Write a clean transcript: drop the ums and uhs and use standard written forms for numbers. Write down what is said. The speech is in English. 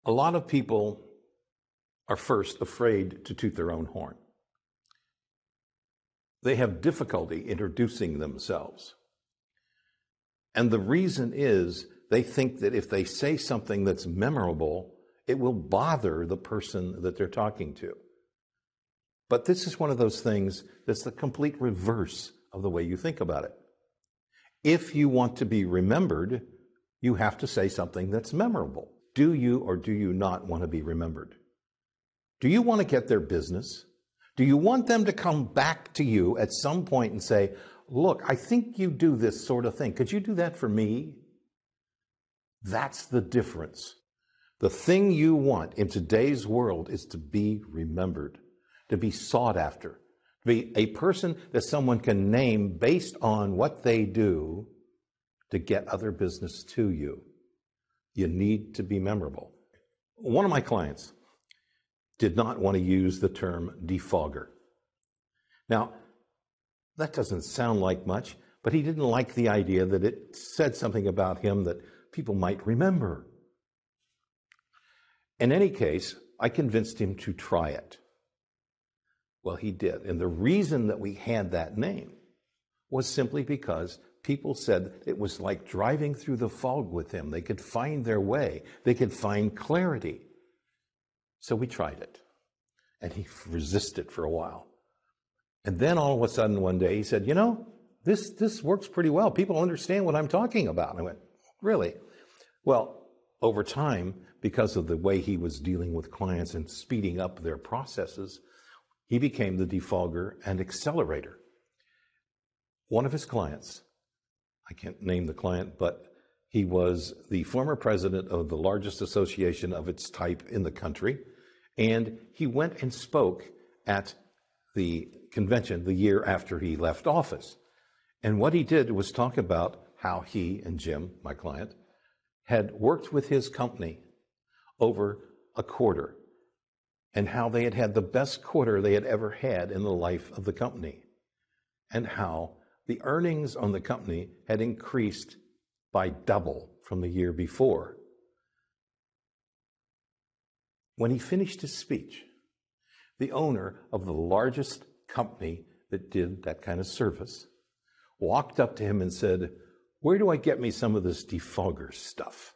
A lot of people are first afraid to toot their own horn. They have difficulty introducing themselves. And the reason is they think that if they say something that's memorable, it will bother the person that they're talking to. But this is one of those things that's the complete reverse of the way you think about it. If you want to be remembered, you have to say something that's memorable. Do you or do you not want to be remembered? Do you want to get their business? Do you want them to come back to you at some point and say, look, I think you do this sort of thing. Could you do that for me? That's the difference. The thing you want in today's world is to be remembered, to be sought after, to be a person that someone can name based on what they do to get other business to you. You need to be memorable. One of my clients did not want to use the term defogger. Now, that doesn't sound like much, but he didn't like the idea that it said something about him that people might remember. In any case, I convinced him to try it. Well, he did. And the reason that we had that name was simply because people said it was like driving through the fog with him. They could find their way. They could find clarity. So we tried it. And he resisted for a while. And then all of a sudden one day he said, you know, this works pretty well. People understand what I'm talking about. And I went, really? Well, over time, because of the way he was dealing with clients and speeding up their processes, he became the defogger and accelerator. One of his clients, I can't name the client, but he was the former president of the largest association of its type in the country, and he went and spoke at the convention the year after he left office. And what he did was talk about how he and Jim, my client, had worked with his company over a quarter and how they had had the best quarter they had ever had in the life of the company and how the earnings on the company had increased by double from the year before. When he finished his speech, the owner of the largest company that did that kind of service walked up to him and said, where do I get me some of this defogger stuff?